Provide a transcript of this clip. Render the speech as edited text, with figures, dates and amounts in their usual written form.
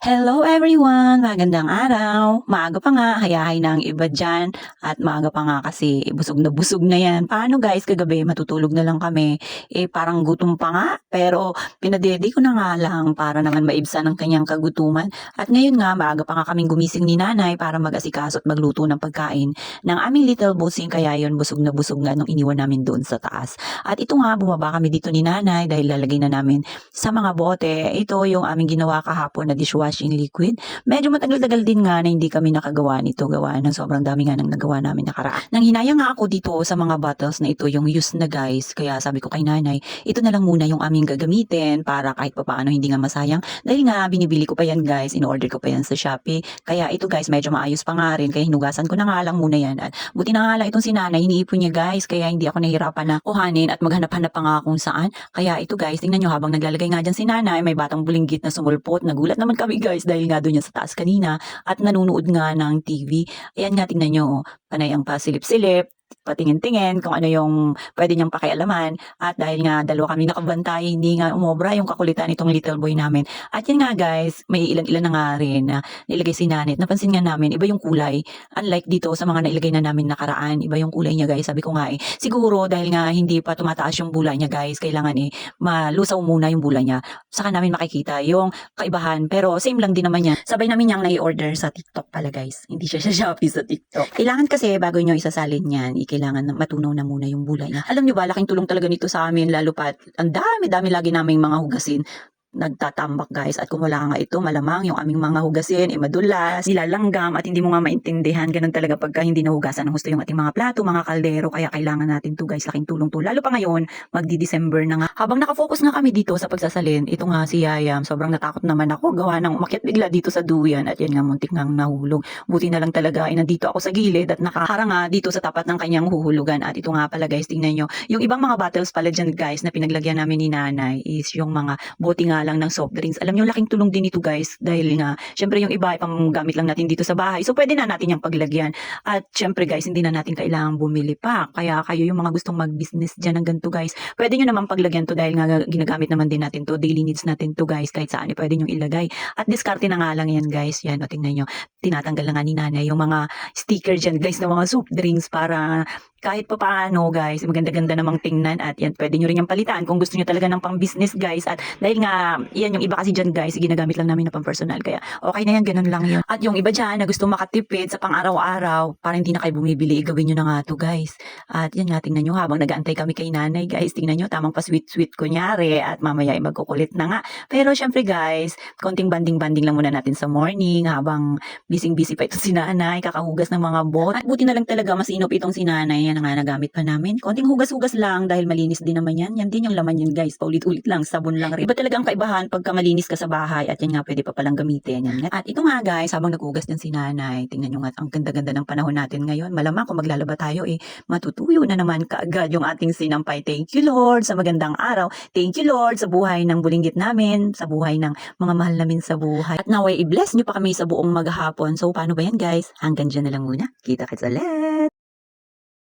Hello everyone! Magandang araw! Maaga pa nga, hayahay na ang iba dyan at maaga pa nga kasi busog na yan. Paano guys, kagabi matutulog na lang kami. Parang gutom pa nga pero pinadedi ko na nga lang para naman maibsan ang kanyang kagutuman. At ngayon nga, maaga pa nga kaming gumising ni nanay para mag-asikaso at magluto ng pagkain ng aming little bossing, kaya yun busog nga nung iniwan namin doon sa taas. At ito nga, bumaba kami dito ni nanay dahil lalagay na namin sa mga bote. Ito yung aming ginawa kahapon na dishwashing liquid. Medyo matagal-tagal din nga na hindi kami nakagawa nito, gawa ng sobrang dami nga nang nagawa namin nakaraan. Nang hinaya nga ako dito sa mga bottles na ito, yung used na guys, kaya sabi ko kay nanay, ito na lang muna yung aming gagamitin para kahit papaano hindi nga masayang. Dahil nga binibili ko pa yan guys, in-order ko pa yan sa Shopee. Kaya ito guys, medyo maayos pa nga rin, kaya hinugasan ko na nga lang muna yan. At buti na nga lang itong si nanay, hiniipon niya guys, kaya hindi ako nahirapan na kuhanin at maghanap-hanap pa nga kung saan. Kaya ito guys, tingnan nyo, habang naglalagay nga dyan si nanay, may batang bulinggit na sumulpot. Nagulat naman kami guys dahil nga doon yan sa taas kanina at nanonood nga ng TV. Ayan nga, tingnan nyo, panay ang pasilip-silip, patingin-tingin kung ano yung pwede niyang pakialaman. At dahil nga dalawa kami nakabantay, hindi nga umobra yung kakulitan nitong little boy namin. At yan nga guys, may ilan-ilan na nga rin na nilagay si nanit. Napansin nga namin, iba yung kulay. Unlike dito sa mga nailagay na namin nakaraan, iba yung kulay niya guys. Sabi ko nga siguro dahil nga hindi pa tumataas yung bulay niya guys, kailangan malusaw muna yung bulay niya. Saka namin makikita yung kaibahan. Pero same lang din naman yan. Sabay namin niyang nai-order sa TikTok pala guys. Hindi siya sa Shopee, sa TikTok. Kailangan kasi bago nyo isasalin yan, kailangan matunaw na muna yung bulay niya. Alam nyo ba, laking tulong talaga nito sa amin, lalo pa ang dami-dami lagi naming mga hugasin nagtatambak guys, at kung wala nga ito, malamang yung aming mga hugasin madulas, nilalanggam at hindi mo nga maintindihan. Ganun talaga pagka hindi nahugasan ng gusto yung ating mga plato, mga kaldero, kaya kailangan natin to guys, laking tulong to. Lalo pa ngayon, magdi-December na nga. Habang nakafocus nga kami dito sa pagsasalin, ito nga si Yayam, sobrang natakot naman ako, gawa ng umakyat bigla dito sa duyan at yan nga, muntik ngang nahulog. Buti na lang talaga, nandito ako sa gilid at nakaharang nga dito sa tapat ng kanyang huhulugan. At ito nga pala guys, tingnan nyo, yung ibang mga bottles pala dyan guys na pinaglagyan namin ni nanay is yung mga bote nga lang ng soft drinks. Alam niyo, laking tulong din ito guys dahil nga syempre yung iba pang gamit lang natin dito sa bahay, so pwede na natin yung paglagyan. At syempre guys, hindi na natin kailangang bumili pa, kaya kayo yung mga gustong mag-business dyan ng ganito guys, pwede nyo naman paglagyan to dahil nga ginagamit naman din natin to, daily needs natin to guys, kahit saan pwede nyo ilagay. At diskarte na nga lang yan guys, yan o, tingnan nyo, tinatanggal na nga ni nanay yung mga sticker dyan guys ng mga soft drinks para kahit pa paano guys, maganda-ganda namang tingnan. At yan, pwede nyo rin yung palitan kung gusto nyo talaga ng pang business guys. At dahil nga, yan yung iba kasi dyan guys, ginagamit lang namin na pang personal, kaya okay na yan, ganun lang yun. At yung iba dyan na gusto makatipid sa pang araw-araw, para hindi na kayo bumibili, gawin nyo na nga to guys. At yan nga, tingnan nyo, habang nag-aantay kami kay nanay guys, tingnan nyo, tamang pa sweet-sweet kunyari, at mamaya magkukulit na nga. Pero syempre guys, konting banding-banding lang muna natin sa morning, habang busy-busy pa ito si nanay, kakahugas ng mga bot. At buti na lang talaga, masinop itong si nanay, yan nga nagamit pa namin. Konting hugas-hugas lang dahil malinis din naman yan. Yan din yung laman yan guys, paulit-ulit lang, sabon lang rin. Iba talaga ang kaibahan pagka malinis ka sa bahay, at yan nga pwede pa palang gamitin. Yan nga. At ito nga guys, habang naghugas din si nanay, tingnan nyo nga, ang ganda-ganda ng panahon natin ngayon. Malamang kung maglalaba tayo matutuyo na naman kaagad yung ating sinampay. Thank you Lord sa magandang araw. Thank you Lord sa buhay ng bulinggit namin, sa buhay ng mga mahal namin sa buhay. At naway i-bless nyo pa kami sa buong maghapon. So paano ba yan guys? Hanggang dyan na lang muna. Kita-kits ulit!